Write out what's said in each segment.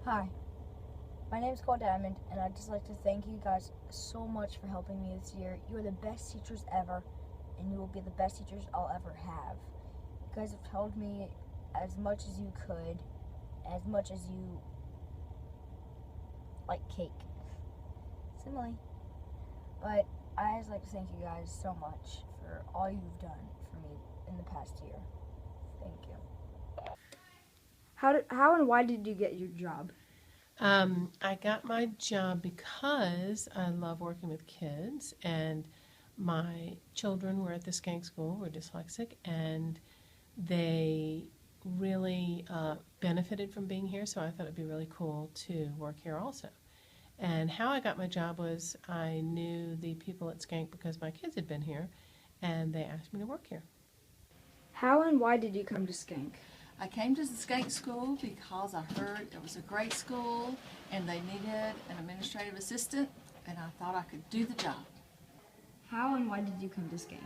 Hi, my name is Cole Diamond, and I'd just like to thank you guys so much for helping me this year. You are the best teachers ever, and you will be the best teachers I'll ever have. You guys have told me as much as you could, as much as you like cake. Simile. But I just like to thank you guys so much for all you've done for me in the past year. Thank you. How and why did you get your job? I got my job because I love working with kids, and my children were at the Skank School, were dyslexic, and they really benefited from being here, so I thought it'd be really cool to work here also. And how I got my job was I knew the people at Skank because my kids had been here, and they asked me to work here. How and why did you come to Skank? I came to the Skank School because I heard it was a great school and they needed an administrative assistant, and I thought I could do the job. How and why did you come to Skank?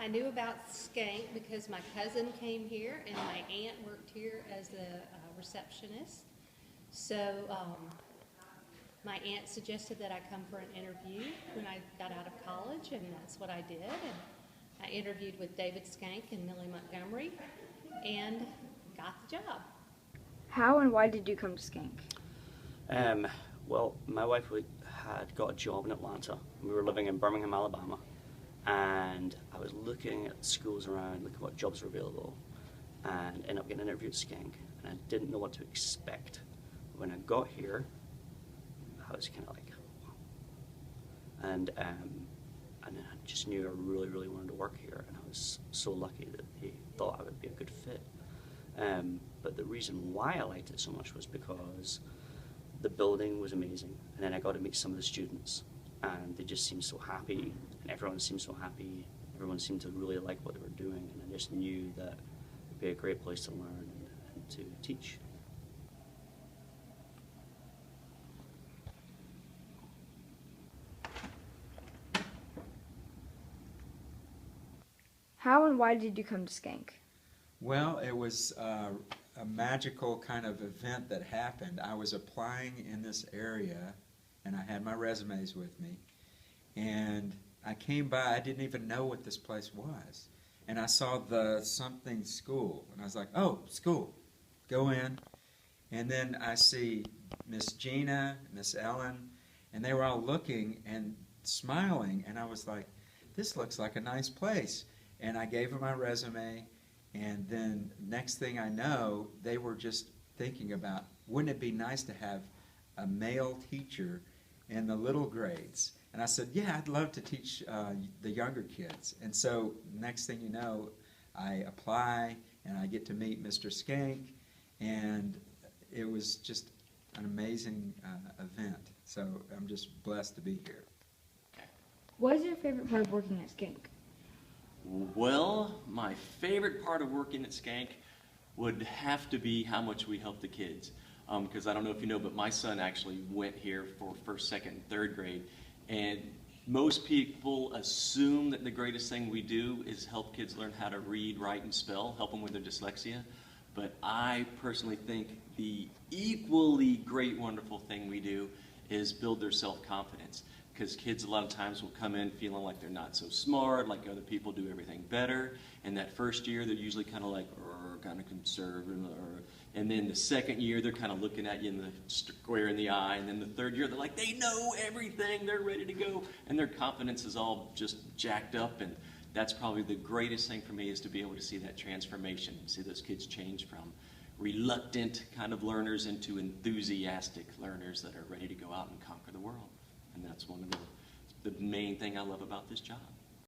I knew about Skank because my cousin came here and my aunt worked here as a receptionist. So my aunt suggested that I come for an interview when I got out of college, and that's what I did. And I interviewed with David Skank and Millie Montgomery and got the job. How and why did you come to Skank? Well, my wife had got a job in Atlanta. We were living in Birmingham, Alabama, and I was looking at schools around, looking what jobs were available, and ended up getting an interview at Skank, and I didn't know what to expect. When I got here, I was kind of like, wow. And I just knew I really, really wanted to work here, and I was so lucky that they thought I would be a good fit. But the reason why I liked it so much was because the building was amazing, and then I got to meet some of the students, and they just seemed so happy, and everyone seemed so happy. Everyone seemed to really like what they were doing, and I just knew that it would be a great place to learn and to teach. How and why did you come to Skank? Well, it was a magical kind of event that happened. I was applying in this area, and I had my resumes with me, and I came by. I didn't even know what this place was, and I saw the something school, and I was like, oh, school, go in. And then I see Miss Gina, Miss Ellen, and they were all looking and smiling, and I was like, this looks like a nice place. And I gave them my resume, and then next thing I know, they were just thinking about, wouldn't it be nice to have a male teacher in the little grades? And I said, yeah, I'd love to teach the younger kids. And so next thing you know, I apply, and I get to meet Mr. Skank, and it was just an amazing event. So I'm just blessed to be here. What is your favorite part of working at Skank? Well, my favorite part of working at Skank would have to be how much we help the kids. Because I don't know if you know, but my son actually went here for first, second, and third grade. And most people assume that the greatest thing we do is help kids learn how to read, write, and spell, help them with their dyslexia. But I personally think the equally great, wonderful thing we do is build their self-confidence. Because kids a lot of times will come in feeling like they're not so smart, like other people do everything better. And that first year, they're usually kind of like, kind of conservative. And then the second year, they're kind of looking at you in the square in the eye. And then the third year, they're like, they know everything. They're ready to go. And their confidence is all just jacked up. And that's probably the greatest thing for me, is to be able to see that transformation, see those kids change from reluctant kind of learners into enthusiastic learners that are ready to go out and conquer the world. And that's one of the main thing I love about this job.